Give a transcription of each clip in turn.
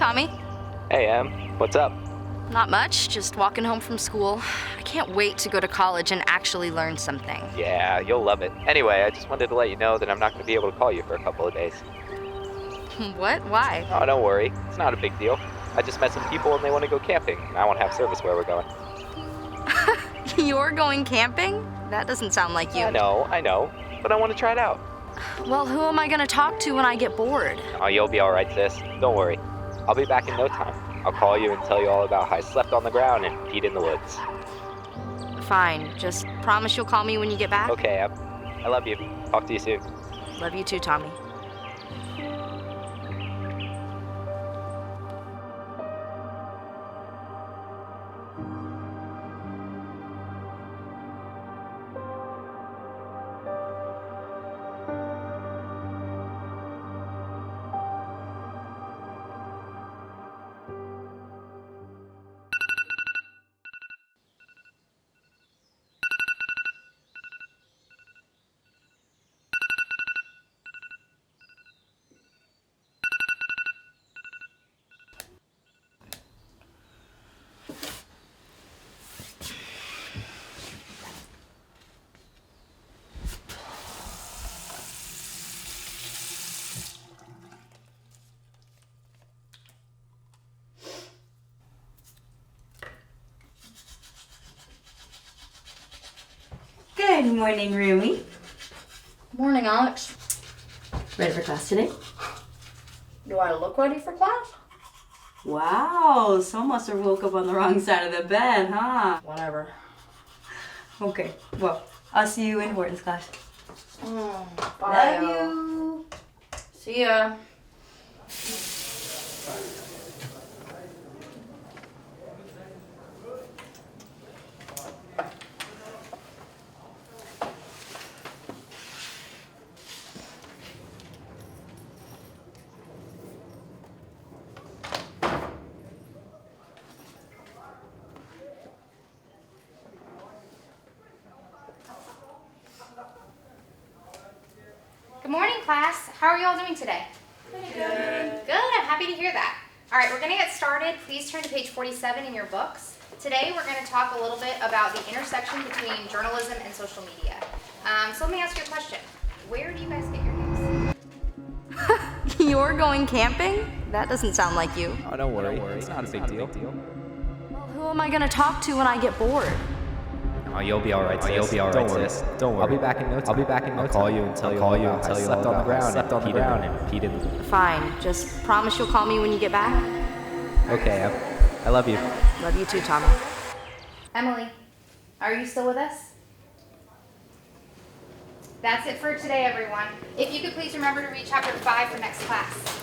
Tommy. Hey, Em. What's up? Not much, just walking home from school. I can't wait to go to college and actually learn something. Yeah, you'll love it. Anyway, I just wanted to let you know that I'm not going to be able to call you for a couple of days. What? Why? Oh, don't worry. It's not a big deal. I just met some people and they want to go camping, and I won't have service where we're going. You're going camping? That doesn't sound like you. I know. But I want to try it out. Well, who am I gonna talk to when I get bored? Oh, you'll be all right, sis. Don't worry. I'll be back in no time. I'll call you and tell you all about how I slept on the ground and peed in the woods. Fine. Just promise you'll call me when you get back? Okay, Em. I love you. Talk to you soon. Love you too, Tommy. Good morning, Rumi. Morning, Alex. Ready for class today? Do I look ready for class? Wow, some must have woke up on the wrong side of the bed, huh? Whatever. Okay, well, I'll see you in Horton's class. Bye. Love you. See ya. Good morning, class. How are you all doing today? Pretty good. Good, I'm happy to hear that. All right, we're gonna get started. Please turn to page 47 in your books. Today, we're gonna talk a little bit about the intersection between journalism and social media. So let me ask you a question. Where do you guys get your news? You're going camping? That doesn't sound like you. Oh, don't worry. It's not a big deal. Well, who am I gonna talk to when I get bored? Oh, you'll be all right, sis. Don't worry. Don't worry. I'll be back in no time. I'll call you and tell you all about how I slept on the ground and peed in the woods. Fine. Just promise you'll call me when you get back? Okay, Em. I love you. Love you too, Tommy. Emily, are you still with us? That's it for today, everyone. If you could please remember to read chapter 5 for next class.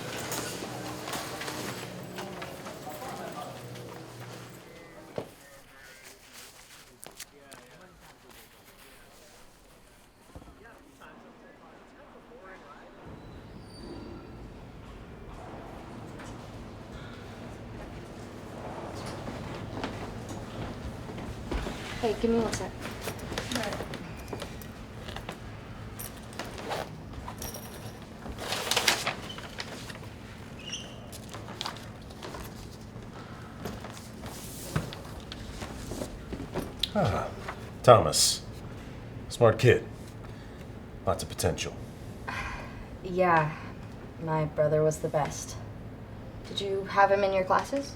Hey, give me one sec. Ah, Thomas. Smart kid. Lots of potential. Yeah, my brother was the best. Did you have him in your classes?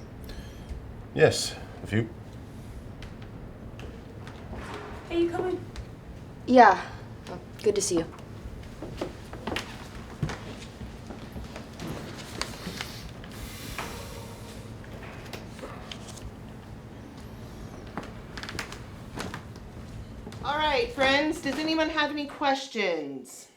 Yes, a few. Hey, you coming? Yeah. Oh, good to see you. All right, friends, does anyone have any questions?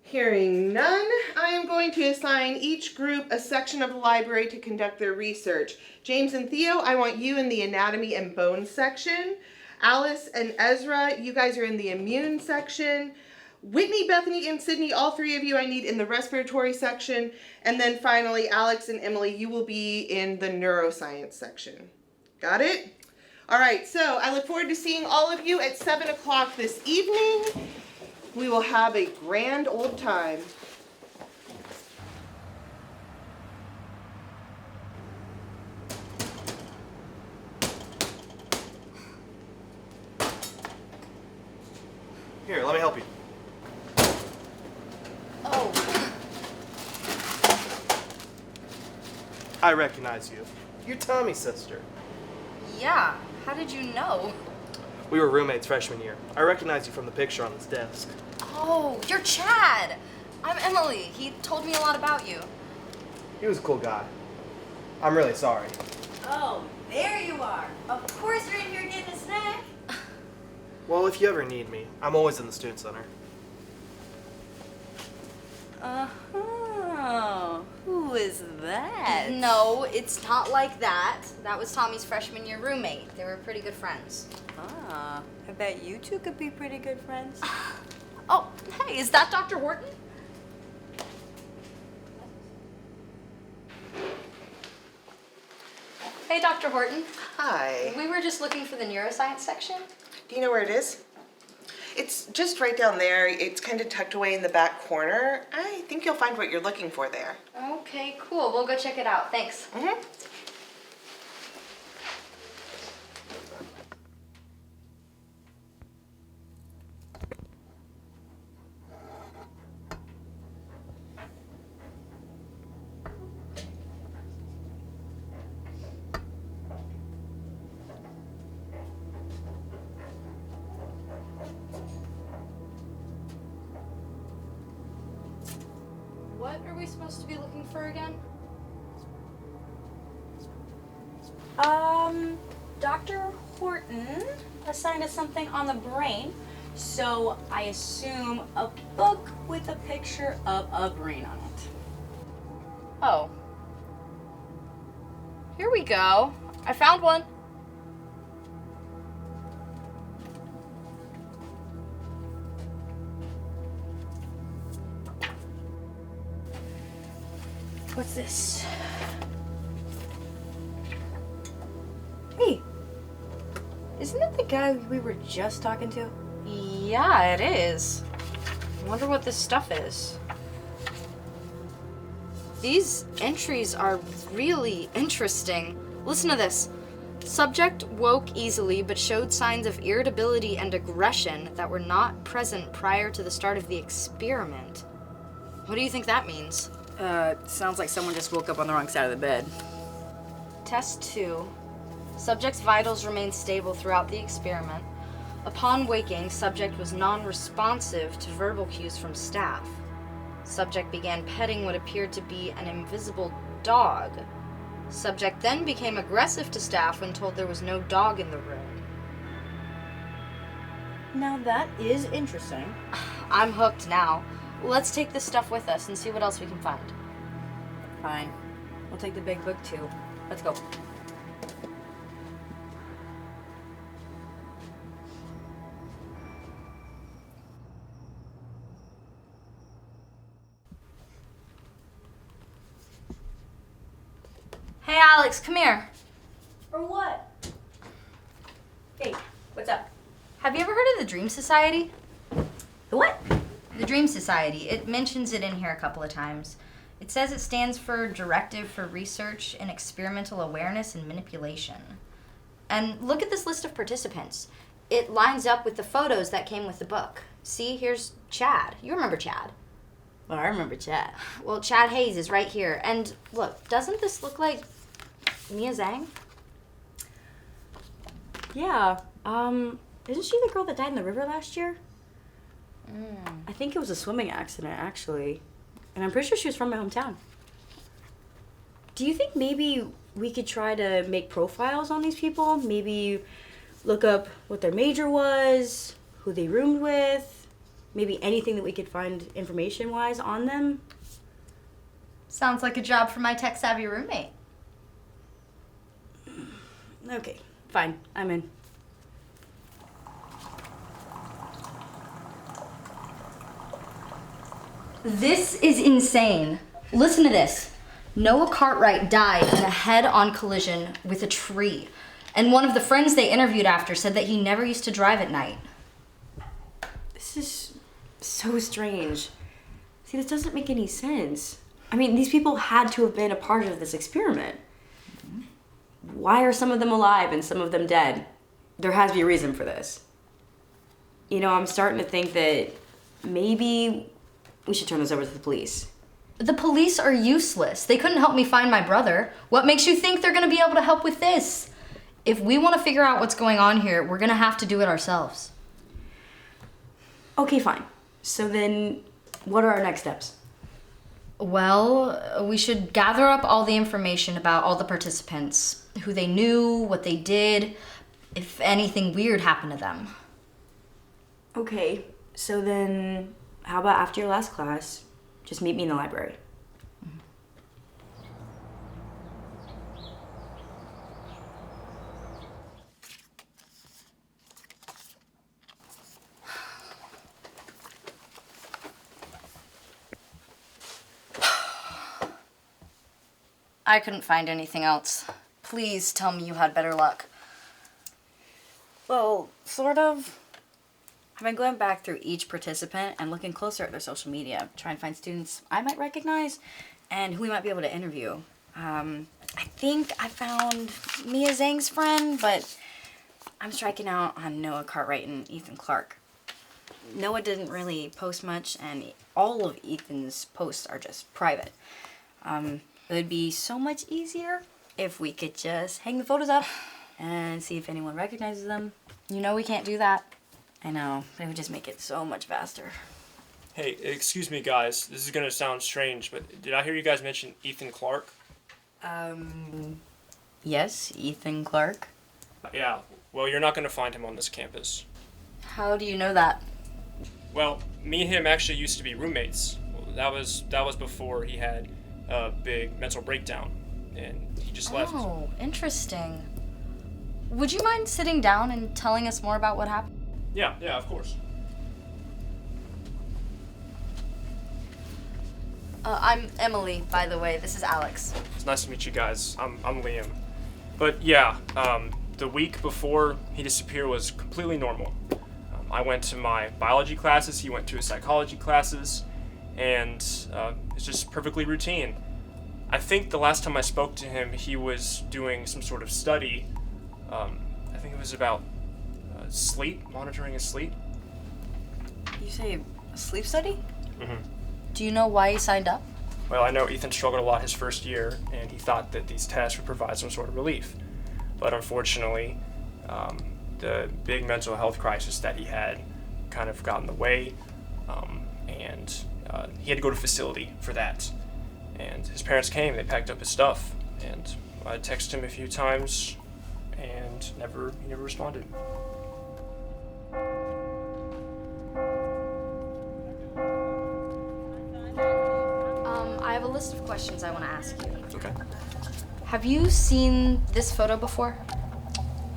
Hearing none, I am going to assign each group a section of the library to conduct their research. James and Theo, I want you in the anatomy and bones section. Alice and Ezra, you guys are in the immune section. Whitney, Bethany, and Sydney, all three of you I need in the respiratory section. And then finally, Alex and Emily, you will be in the neuroscience section. Got it? All right, so I look forward to seeing all of you at 7 o'clock this evening. We will have a grand old time. Here, let me help you. Oh. I recognize you. You're Tommy's sister. Yeah. How did you know? We were roommates freshman year. I recognize you from the picture on this desk. Oh, you're Chad. I'm Emily. He told me a lot about you. He was a cool guy. I'm really sorry. Oh, there you are. Of course you're in here getting a snack. Well, if you ever need me, I'm always in the student center. Uh-huh. Who is that? No, it's not like that. That was Tommy's freshman year roommate. They were pretty good friends. Ah, I bet you two could be pretty good friends. Oh, hey, is that Dr. Horton? Hey, Dr. Horton. Hi. We were just looking for the neuroscience section. Do you know where it is? It's just right down there. It's kind of tucked away in the back corner. I think you'll find what you're looking for there. Okay, cool. We'll go check it out. Thanks. Mm-hmm. What are we supposed to be looking for again? Dr. Horton assigned us something on the brain, so I assume a book with a picture of a brain on it. Oh. Here we go. I found one. What's this? Hey, isn't it the guy we were just talking to? Yeah, it is. I wonder what this stuff is. These entries are really interesting. Listen to this. Subject woke easily but showed signs of irritability and aggression that were not present prior to the start of the experiment. What do you think that means? Sounds like someone just woke up on the wrong side of the bed. Test 2. Subject's vitals remained stable throughout the experiment. Upon waking, subject was non-responsive to verbal cues from staff. Subject began petting what appeared to be an invisible dog. Subject then became aggressive to staff when told there was no dog in the room. Now that is interesting. I'm hooked now. Let's take this stuff with us and see what else we can find. Fine. We'll take the big book too. Let's go. Hey Alex, come here. For what? Hey, what's up? Have you ever heard of the Dream Society? The what? The Dream Society. It mentions it in here a couple of times. It says it stands for Directive for Research in Experimental Awareness and Manipulation. And look at this list of participants. It lines up with the photos that came with the book. See, here's Chad. You remember Chad. Well, I remember Chad. Well, Chad Hayes is right here. And look, doesn't this look like Mia Zhang? Yeah, isn't she the girl that died in the river last year? I think it was a swimming accident, actually. And I'm pretty sure she was from my hometown. Do you think maybe we could try to make profiles on these people? Maybe look up what their major was, who they roomed with, maybe anything that we could find information-wise on them? Sounds like a job for my tech-savvy roommate. Okay, fine. I'm in. This is insane. Listen to this. Noah Cartwright died in a head-on collision with a tree. And one of the friends they interviewed after said that he never used to drive at night. This is so strange. See, this doesn't make any sense. I mean, these people had to have been a part of this experiment. Why are some of them alive and some of them dead? There has to be a reason for this. I'm starting to think that maybe we should turn this over to the police. The police are useless. They couldn't help me find my brother. What makes you think they're gonna be able to help with this? If we want to figure out what's going on here, we're gonna have to do it ourselves. Okay, fine. So then, what are our next steps? Well, we should gather up all the information about all the participants, who they knew, what they did, if anything weird happened to them. Okay, so then how about after your last class, just meet me in the library? I couldn't find anything else. Please tell me you had better luck. Well, sort of. I've been going back through each participant and looking closer at their social media, trying to find students I might recognize and who we might be able to interview. I think I found Mia Zhang's friend, but I'm striking out on Noah Cartwright and Ethan Clark. Noah didn't really post much, and all of Ethan's posts are just private. It would be so much easier if we could just hang the photos up and see if anyone recognizes them. You know we can't do that. I know, it would just make it so much faster. Hey, excuse me guys, this is gonna sound strange, but did I hear you guys mention Ethan Clark? Yes, Ethan Clark. Yeah, well you're not gonna find him on this campus. How do you know that? Well, me and him actually used to be roommates. That was before he had a big mental breakdown, and he just left. Oh, interesting. Would you mind sitting down and telling us more about what happened? Yeah, of course. I'm Emily, by the way. This is Alex. It's nice to meet you guys. I'm Liam. But yeah, the week before he disappeared was completely normal. I went to my biology classes, he went to his psychology classes, and it's just perfectly routine. I think the last time I spoke to him, he was doing some sort of study. I think it was about sleep, monitoring his sleep. You say a sleep study? Mm-hmm. Do you know why he signed up? Well, I know Ethan struggled a lot his first year, and he thought that these tests would provide some sort of relief. But unfortunately, the big mental health crisis that he had kind of got in the way, and he had to go to facility for that. And his parents came, they packed up his stuff, and I texted him a few times, and he never responded. I have a list of questions I want to ask you. Okay. Have you seen this photo before?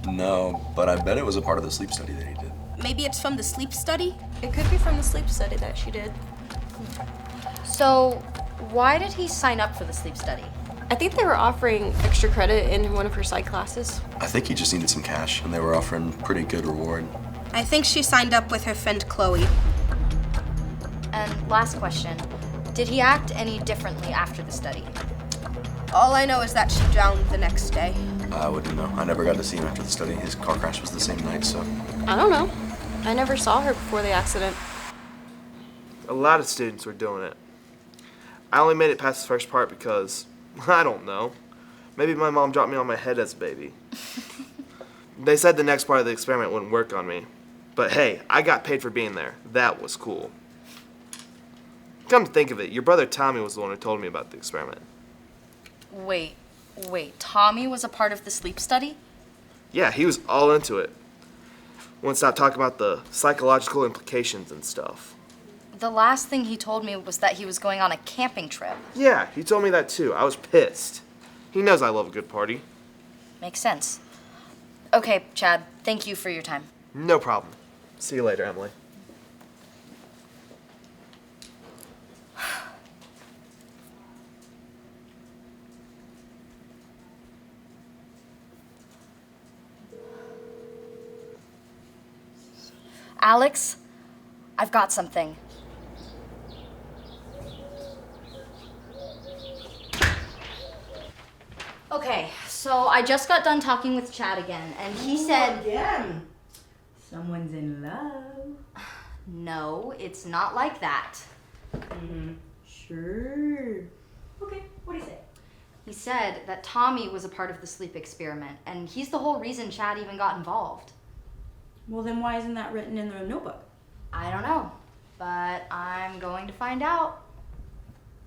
No, but I bet it was a part of the sleep study that he did. Maybe it's from the sleep study? It could be from the sleep study that she did. So, why did he sign up for the sleep study? I think they were offering extra credit in one of her psych classes. I think he just needed some cash, and they were offering pretty good reward. I think she signed up with her friend Chloe. And last question, did he act any differently after the study? All I know is that she drowned the next day. I wouldn't know. I never got to see him after the study. His car crash was the same night, so... I don't know. I never saw her before the accident. A lot of students were doing it. I only made it past the first part because, I don't know, maybe my mom dropped me on my head as a baby. They said the next part of the experiment wouldn't work on me. But hey, I got paid for being there. That was cool. Come to think of it, your brother Tommy was the one who told me about the experiment. Wait, Tommy was a part of the sleep study? Yeah, he was all into it. Wouldn't stop talking about the psychological implications and stuff. The last thing he told me was that he was going on a camping trip. Yeah, he told me that too. I was pissed. He knows I love a good party. Makes sense. Okay, Chad, thank you for your time. No problem. See you later, Emily. Alex, I've got something. Okay, so I just got done talking with Chad again, and he said... Again? Someone's in love. No, it's not like that. Sure. Okay, what do you say? He said that Tommy was a part of the sleep experiment, and he's the whole reason Chad even got involved. Well, then why isn't that written in the notebook? I don't know, but I'm going to find out.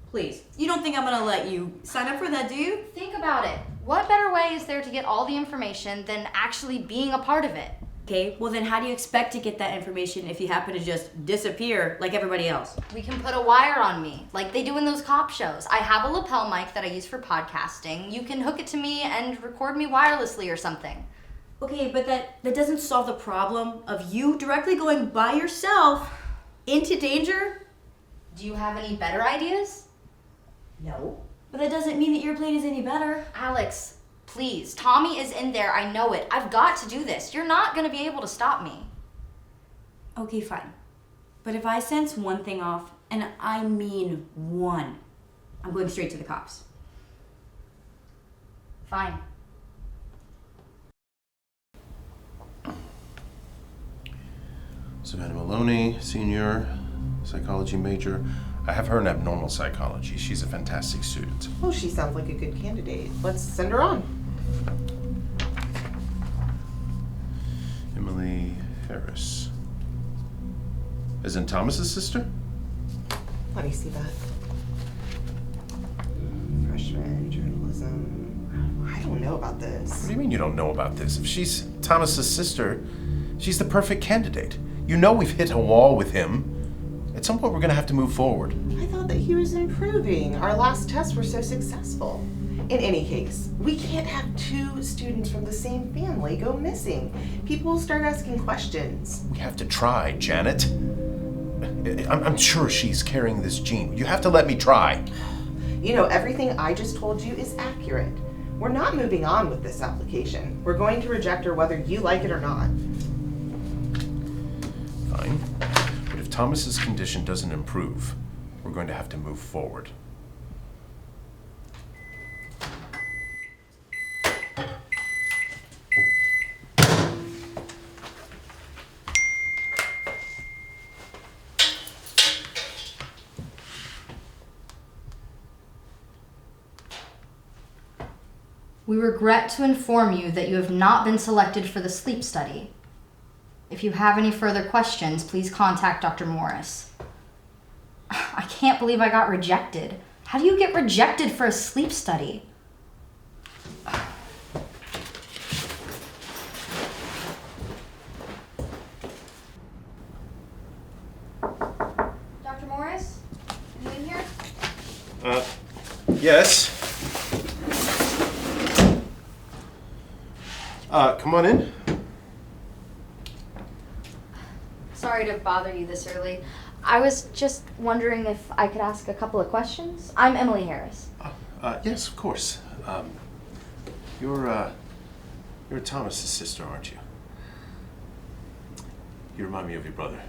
Please, you don't think I'm gonna let you sign up for that, do you? Think about it. What better way is there to get all the information than actually being a part of it? Okay, well then how do you expect to get that information if you happen to just disappear like everybody else? We can put a wire on me, like they do in those cop shows. I have a lapel mic that I use for podcasting. You can hook it to me and record me wirelessly or something. Okay, but that doesn't solve the problem of you directly going by yourself into danger. Do you have any better ideas? No. But that doesn't mean that your plan is any better. Alex, please. Tommy is in there. I know it. I've got to do this. You're not going to be able to stop me. Okay, fine. But if I sense one thing off, and I mean one, I'm going straight to the cops. Fine. Savannah Maloney, senior psychology major. I have her in abnormal psychology. She's a fantastic student. Well, she sounds like a good candidate. Let's send her on. Emily Harris. As in Thomas's sister? Let me see that. Freshman journalism. I don't know about this. What do you mean you don't know about this? If she's Thomas's sister, she's the perfect candidate. You know we've hit a wall with him. At some point we're gonna have to move forward. I thought that he was improving. Our last tests were so successful. In any case, we can't have two students from the same family go missing. People will start asking questions. We have to try, Janet. I'm sure she's carrying this gene. You have to let me try. You know, everything I just told you is accurate. We're not moving on with this application. We're going to reject her whether you like it or not. Fine. But if Thomas's condition doesn't improve, we're going to have to move forward. We regret to inform you that you have not been selected for the sleep study. If you have any further questions, please contact Dr. Morris. I can't believe I got rejected. How do you get rejected for a sleep study? Dr. Morris? Are you in here? Yes. Come on in. Sorry to bother you this early. I was just wondering if I could ask a couple of questions. I'm Emily Harris. Yes, of course. You're Thomas's sister, aren't you? You remind me of your brother.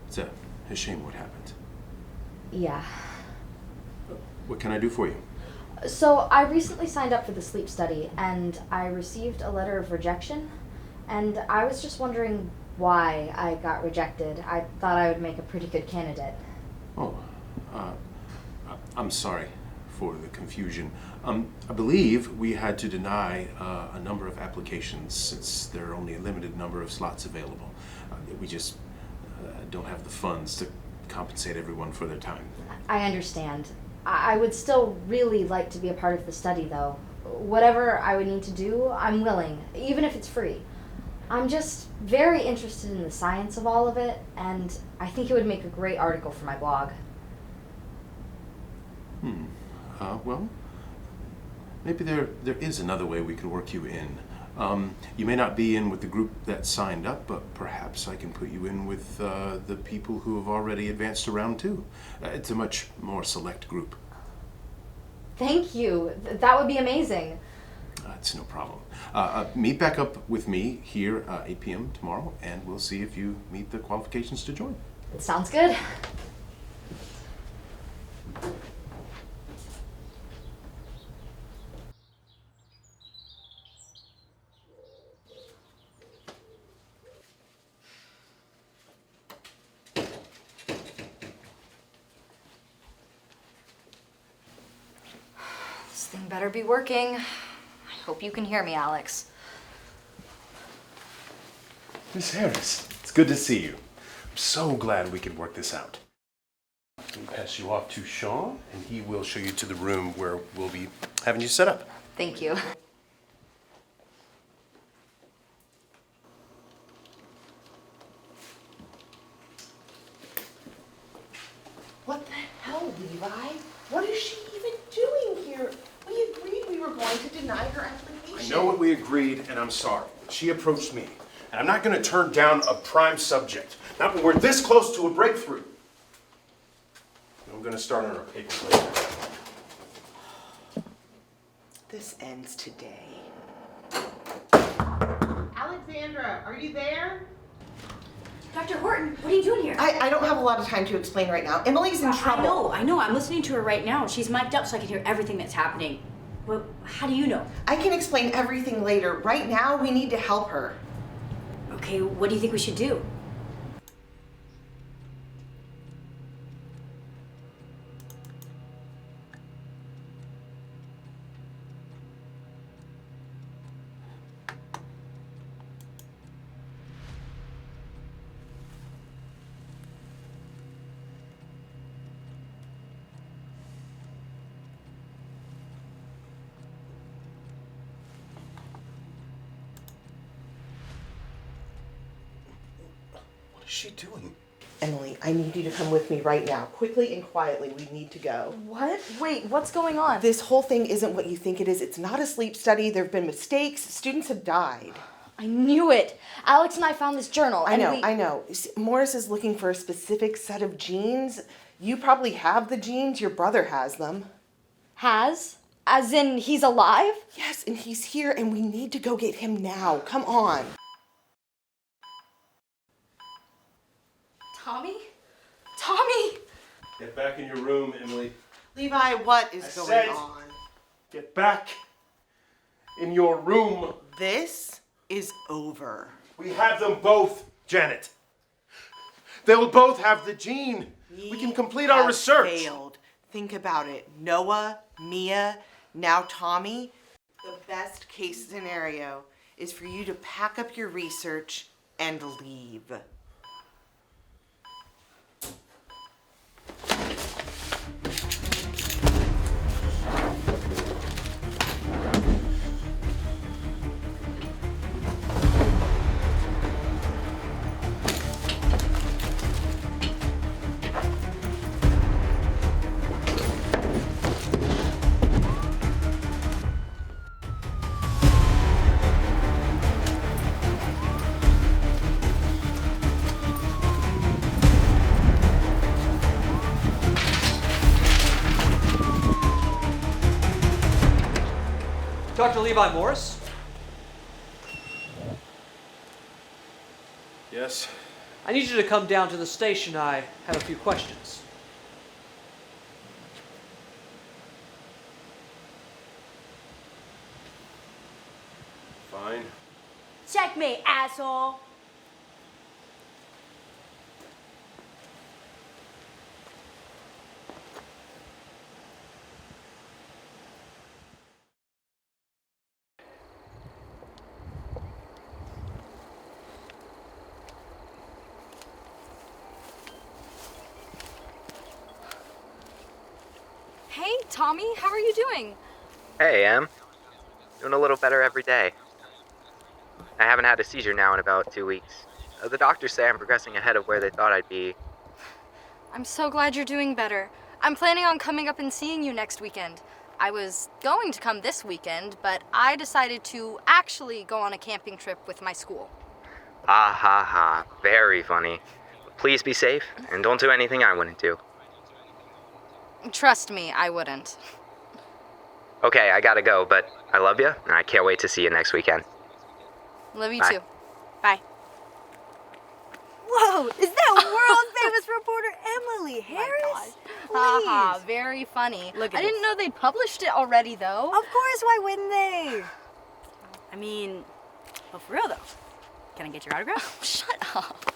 It's a shame what happened. Yeah. What can I do for you? So I recently signed up for the sleep study and I received a letter of rejection, and I was just wondering why I got rejected. I thought I would make a pretty good candidate. Oh, I'm sorry for the confusion. I believe we had to deny a number of applications since there are only a limited number of slots available. We just don't have the funds to compensate everyone for their time. I understand. I would still really like to be a part of the study, though. Whatever I would need to do, I'm willing, even if it's free. I'm just very interested in the science of all of it, and I think it would make a great article for my blog. Well, maybe there is another way we could work you in. You may not be in with the group that signed up, but perhaps I can put you in with the people who have already advanced to round 2. It's a much more select group. Thank you. That would be amazing. It's no problem. Meet back up with me here 8 p.m. tomorrow, and we'll see if you meet the qualifications to join. Sounds good. This thing better be working. I hope you can hear me, Alex. Miss Harris, it's good to see you. I'm so glad we could work this out. I'll pass you off to Sean, and he will show you to the room where we'll be having you set up. Thank you. What the hell, Levi? What is she even doing here? We agreed we were going to deny her application. I know what we agreed, and I'm sorry. She approached me, and I'm not going to turn down a prime subject. Not when we're this close to a breakthrough. We're going to start on our papers later. This ends today. Alexandra, are you there? Dr. Horton, what are you doing here? I don't have a lot of time to explain right now. Emily's in trouble. I know. I'm listening to her right now. She's mic'd up so I can hear everything that's happening. Well, how do you know? I can explain everything later. Right now, we need to help her. Okay, what do you think we should do? What is she doing? Emily, I need you to come with me right now. Quickly and quietly, we need to go. What? Wait, what's going on? This whole thing isn't what you think it is. It's not a sleep study. There have been mistakes. Students have died. I knew it. Alex and I found this journal. I know. Morris is looking for a specific set of genes. You probably have the genes. Your brother has them. Has? As in, he's alive? Yes, and he's here, and we need to go get him now. Come on. Tommy? Tommy! Get back in your room, Emily. Levi, what is going on? Get back in your room. This is over. We have them both, Janet. They'll both have the gene. We can complete our research. Failed. Think about it. Noah, Mia, now Tommy. The best case scenario is for you to pack up your research and leave. Dr. Levi Morris? Yes? I need you to come down to the station. I have a few questions. Fine. Checkmate, asshole! Hey, Tommy, how are you doing? Hey, Em. Doing a little better every day. I haven't had a seizure now in about 2 weeks. The doctors say I'm progressing ahead of where they thought I'd be. I'm so glad you're doing better. I'm planning on coming up and seeing you next weekend. I was going to come this weekend, but I decided to actually go on a camping trip with my school. Ha ha ha. Very funny. Please be safe, and don't do anything I wouldn't do. Trust me, I wouldn't. Okay, I gotta go, but I love you, and I can't wait to see you next weekend. Love you Bye. too. Bye. Whoa, is that world-famous reporter Emily Harris? Haha, very funny. Look at I didn't know they'd published it already, though. Of course, why wouldn't they? I mean, well, for real though. Can I get your autograph? Shut up.